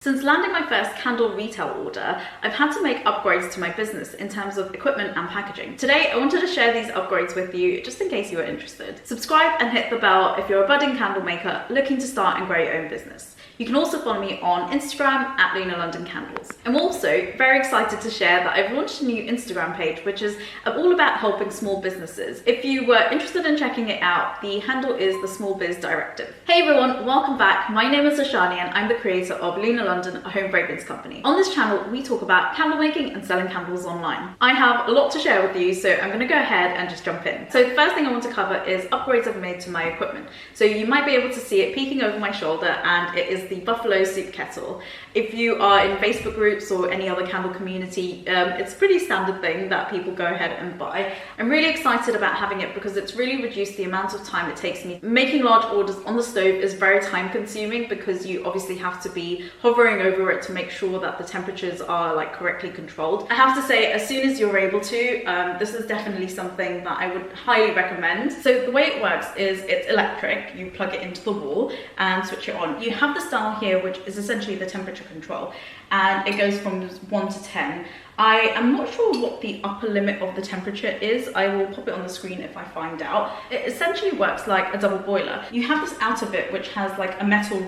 Since landing my first candle retail order, I've had to make upgrades to my business in terms of equipment and packaging. Today, I wanted to share these upgrades with you just in case you are interested. Subscribe and hit the bell if you're a budding candle maker looking to start and grow your own business. You can also follow me on Instagram at Luna London Candles. I'm also very excited to share that I've launched a new Instagram page, which is all about helping small businesses. If you were interested in checking it out, the handle is the Small Biz Directive. Hey everyone, welcome back. My name is Ashani and I'm the creator of Luna London, a home fragrance company. On this channel, we talk about candle making and selling candles online. I have a lot to share with you, so I'm gonna go ahead and just jump in. So the first thing I want to cover is upgrades I've made to my equipment. So you might be able to see it peeking over my shoulder, and it is the Buffalo Soup Kettle. If you are in Facebook groups or any other candle community, it's a pretty standard thing that people go ahead and buy. I'm really excited about having it because it's really reduced the amount of time it takes me. Making large orders on the stove is very time consuming because you obviously have to be hovering over it to make sure that the temperatures are correctly controlled. I have to say, as soon as you're able to, this is definitely something that I would highly recommend. So the way it works is it's electric. You plug it into the wall and switch it on. You have this dial here, which is essentially the temperature control, and it goes from 1 to 10. I am not sure what the upper limit of the temperature is. I will pop it on the screen if I find out. It essentially works like a double boiler. You have this outer bit which has a metal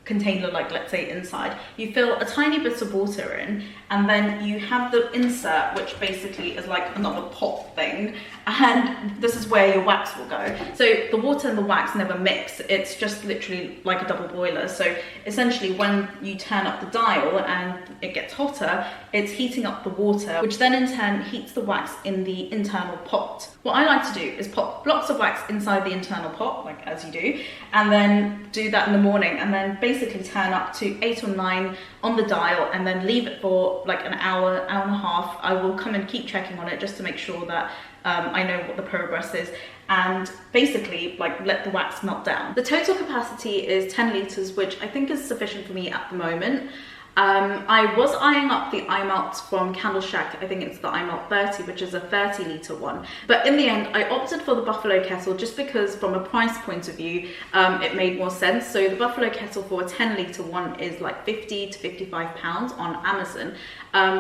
container, let's say inside. You fill a tiny bit of water in, and then you have the insert, which basically is like another pot thing, and this is where your wax will go. So the water and the wax never mix. It's just literally like a double boiler. So essentially when you turn up the dial and it gets hotter, it's heating up the water, which then in turn heats the wax in the internal pot. What I like to do is pop blocks of wax inside the internal pot, as you do, and then do that in the morning, and then basically turn up to 8 or 9 on the dial, and then leave it for an hour, hour and a half. I will come and keep checking on it just to make sure that I know what the progress is, and basically let the wax melt down. The total capacity is 10 litres, which I think is sufficient for me at the moment. I was eyeing up the iMelt from Candle Shack. I think it's the iMelt 30, which is a 30 litre one. But in the end, I opted for the Buffalo Kettle just because from a price point of view, it made more sense. So the Buffalo Kettle for a 10 litre one is 50 to 55 pounds on Amazon.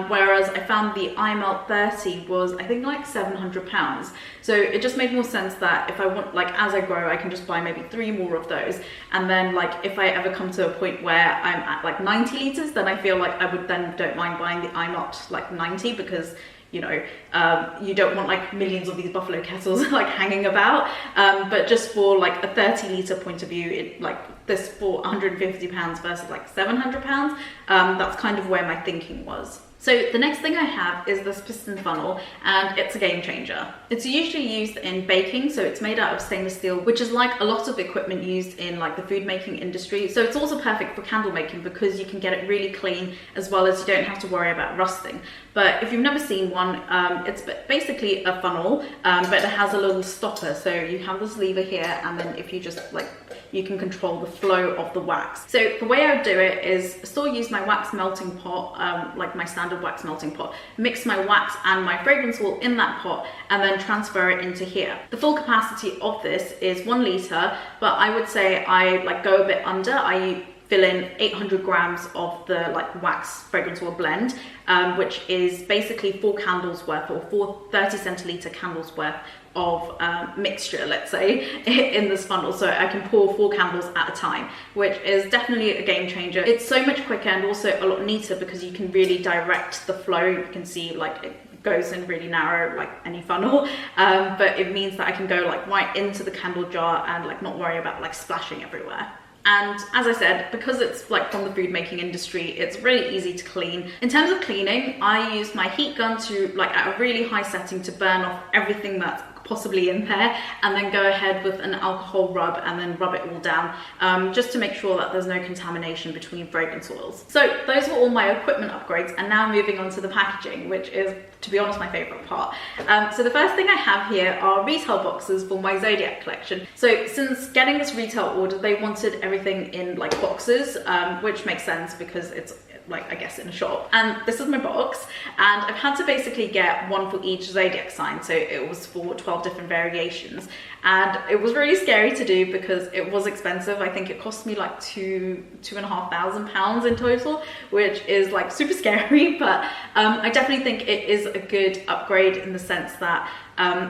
Whereas I found the iMelt 30 was, I think, 700 pounds. So it just made more sense that if I want, as I grow, I can just buy maybe 3 more of those. And then if I ever come to a point where I'm at 90 litres, then I feel I would then don't mind buying the iMelt 90, because you don't want millions of these Buffalo Kettles hanging about, but just for a 30 litre point of view, it this for 150 pounds versus 700 pounds, that's kind of where my thinking was. So the next thing I have is this Piston Funnel, and it's a game changer. It's usually used in baking, so it's made out of stainless steel, which is a lot of equipment used in the food making industry. So it's also perfect for candle making because you can get it really clean, as well as you don't have to worry about rusting. But if you've never seen one, it's basically a funnel, but it has a little stopper. So you have this lever here, and then if you just you can control the flow of the wax. So the way I would do it is still use my wax melting pot, my standard wax melting pot, mix my wax and my fragrance oil in that pot, and then transfer it into here. The full capacity of this is 1 litre, but I would say I go a bit under. I fill in 800 grams of the wax fragrance oil blend, which is basically 4 candles worth, or 4 30 centilitre candles worth of mixture, let's say, in this funnel. So I can pour 4 candles at a time, which is definitely a game changer. It's so much quicker and also a lot neater because you can really direct the flow. You can see it goes in really narrow like any funnel, but it means that I can go right into the candle jar and not worry about splashing everywhere. And as I said, because it's from the food making industry, it's really easy to clean. In terms of cleaning, I use my heat gun to at a really high setting to burn off everything that's possibly in there, and then go ahead with an alcohol rub and then rub it all down, just to make sure that there's no contamination between fragrance oils. So those were all my equipment upgrades, and now moving on to the packaging, which is, to be honest, my favorite part. So the first thing I have here are retail boxes for my Zodiac collection. So since getting this retail order, they wanted everything in boxes, which makes sense because it's like, I guess in a shop. And this is my box, and I've had to basically get one for each zodiac sign, so it was for 12 different variations, and it was really scary to do because it was expensive. I think it cost me like £2,500 in total, which is like super scary, but I definitely think it is a good upgrade in the sense that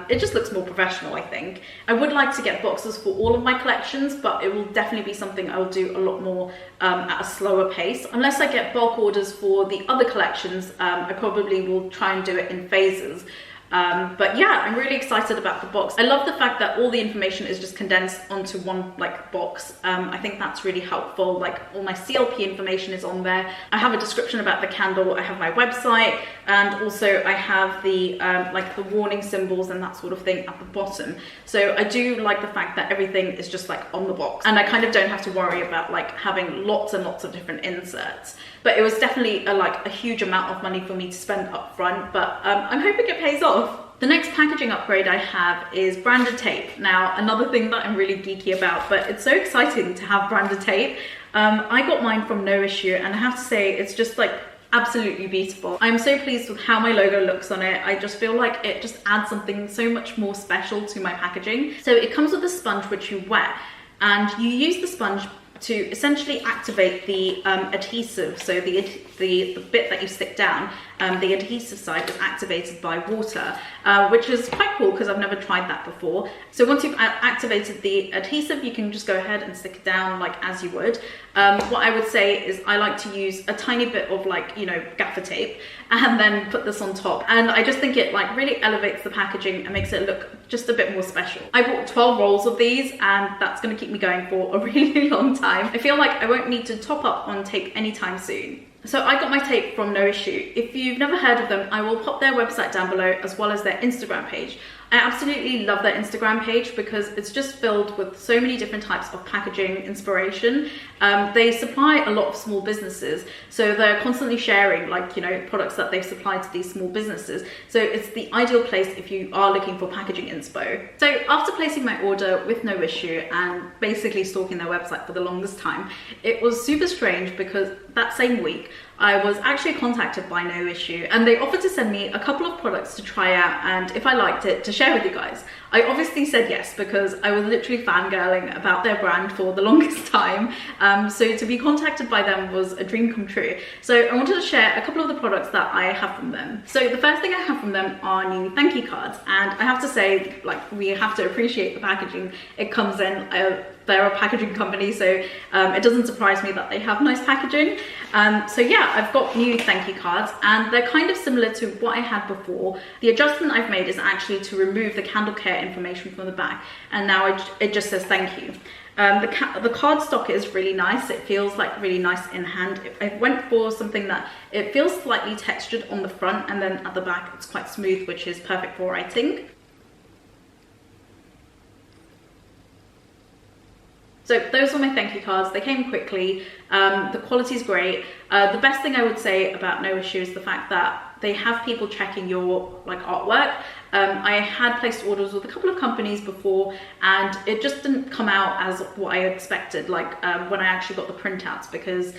it just looks more professional, I think. I would like to get boxes for all of my collections, but it will definitely be something I will do a lot more at a slower pace. Unless I get bulk orders for the other collections, I probably will try and do it in phases. But yeah, I'm really excited about the box. I love the fact that all the information is just condensed onto one like box. I think that's really helpful. Like all my CLP information is on there. I have a description about the candle. I have my website, and also I have the like the warning symbols and that sort of thing at the bottom. So I do like the fact that everything is just like on the box, and I kind of don't have to worry about like having lots and lots of different inserts. But it was definitely like a huge amount of money for me to spend up front, but I'm hoping it pays off. The next packaging upgrade I have is branded tape. Now, another thing that I'm really geeky about, but it's so exciting to have branded tape. I got mine from Noissue, and I have to say it's just like absolutely beautiful. I'm so pleased with how my logo looks on it. I just feel like it just adds something so much more special to my packaging. So it comes with a sponge which you wet, and you use the sponge to essentially activate the adhesive. So the bit that you stick down, the adhesive side is activated by water, which is quite cool because I've never tried that before. So once you've activated the adhesive, you can just go ahead and stick it down like as you would. What I would say is I like to use a tiny bit of like, you know, gaffer tape, and then put this on top. And I just think it like really elevates the packaging and makes it look just a bit more special. I bought 12 rolls of these, and that's gonna keep me going for a really long time. I feel like I won't need to top up on tape anytime soon. So I got my tape from Noissue. If you've never heard of them, I will pop their website down below as well as their Instagram page. I absolutely love their Instagram page because it's just filled with so many different types of packaging inspiration. They supply a lot of small businesses, so they're constantly sharing like, you know, products that they've supplied to these small businesses. So it's the ideal place if you are looking for packaging inspo. So after placing my order with Noissue and basically stalking their website for the longest time, it was super strange because that same week I was actually contacted by Noissue, and they offered to send me a couple of products to try out, and if I liked it, to share with you guys. I obviously said yes because I was literally fangirling about their brand for the longest time. So to be contacted by them was a dream come true. So I wanted to share a couple of the products that I have from them. So the first thing I have from them are new thank you cards, and I have to say, like, we have to appreciate the packaging it comes in. They're a packaging company, so it doesn't surprise me that they have nice packaging. So yeah, I've got new thank you cards, and they're kind of similar to what I had before. The adjustment I've made is actually to remove the candle care information from the back, and now it just says thank you. The card stock is really nice. It feels like really nice in hand. I went for something that it feels slightly textured on the front, and then at the back it's quite smooth, which is perfect for writing. So those were my thank you cards. They came quickly. The quality is great. The best thing I would say about Noissue is the fact that they have people checking your like artwork. I had placed orders with a couple of companies before, and it just didn't come out as what I expected, like when I actually got the printouts, because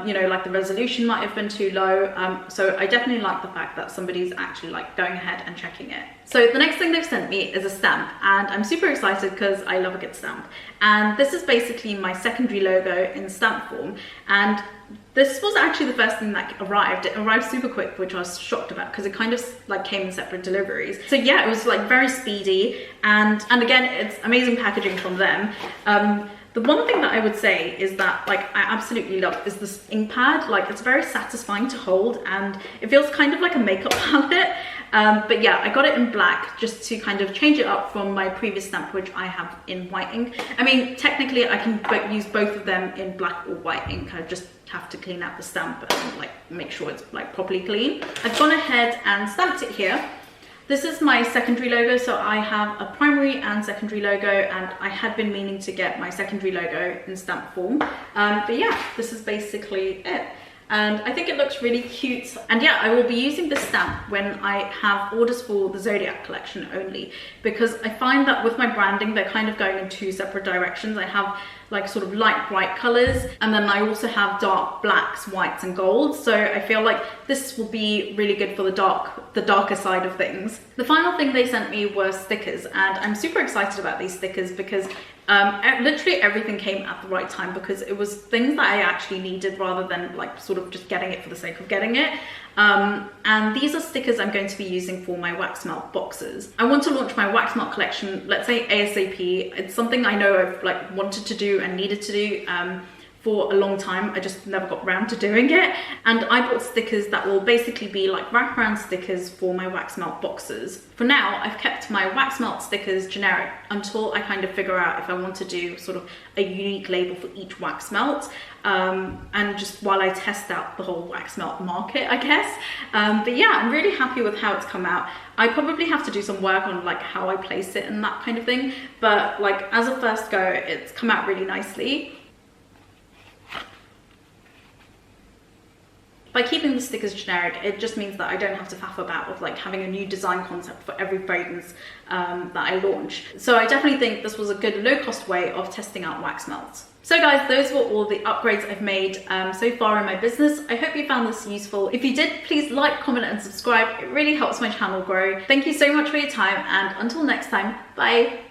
you know, like the resolution might have been too low. So I definitely like the fact that somebody's actually like going ahead and checking it. So the next thing they've sent me is a stamp, and I'm super excited because I love a good stamp. And this is basically my secondary logo in stamp form, and this was actually the first thing that arrived. It arrived super quick, which I was shocked about because it kind of like came in separate deliveries. So yeah, it was like very speedy, and again, it's amazing packaging from them. The one thing that I would say is that like I absolutely love is this ink pad. Like, it's very satisfying to hold, and it feels kind of like a makeup palette. But yeah, I got it in black just to kind of change it up from my previous stamp, which I have in white ink. I mean, technically I can use both of them in black or white ink. I just have to clean out the stamp and like make sure it's like properly clean. I've gone ahead and stamped it here. This is my secondary logo, so I have a primary and secondary logo, and I had been meaning to get my secondary logo in stamp form. But yeah, this is basically it. And I think it looks really cute. And yeah, I will be using this stamp when I have orders for the Zodiac collection only, because I find that with my branding, they're kind of going in two separate directions. I have like sort of light bright colors, and then I also have dark blacks, whites and golds, so I feel like this will be really good for the darker side of things. The final thing they sent me were stickers, and I'm super excited about these stickers because literally everything came at the right time, because it was things that I actually needed rather than like sort of just getting it for the sake of getting it. And these are stickers I'm going to be using for my wax melt boxes. I want to launch my wax melt collection, let's say ASAP. It's something I know I've like wanted to do and needed to do for a long time. I just never got around to doing it. And I bought stickers that will basically be like wraparound stickers for my wax melt boxes. For now, I've kept my wax melt stickers generic until I kind of figure out if I want to do sort of a unique label for each wax melt. And just while I test out the whole wax melt market, I guess. But yeah, I'm really happy with how it's come out. I probably have to do some work on like how I place it and that kind of thing. But like as a first go, it's come out really nicely. By keeping the stickers generic, it just means that I don't have to faff about with like having a new design concept for every fragrance that I launch. So I definitely think this was a good low-cost way of testing out wax melts. So guys, those were all the upgrades I've made so far in my business. I hope you found this useful. If you did, please like, comment and subscribe. It really helps my channel grow. Thank you so much for your time, and until next time, bye.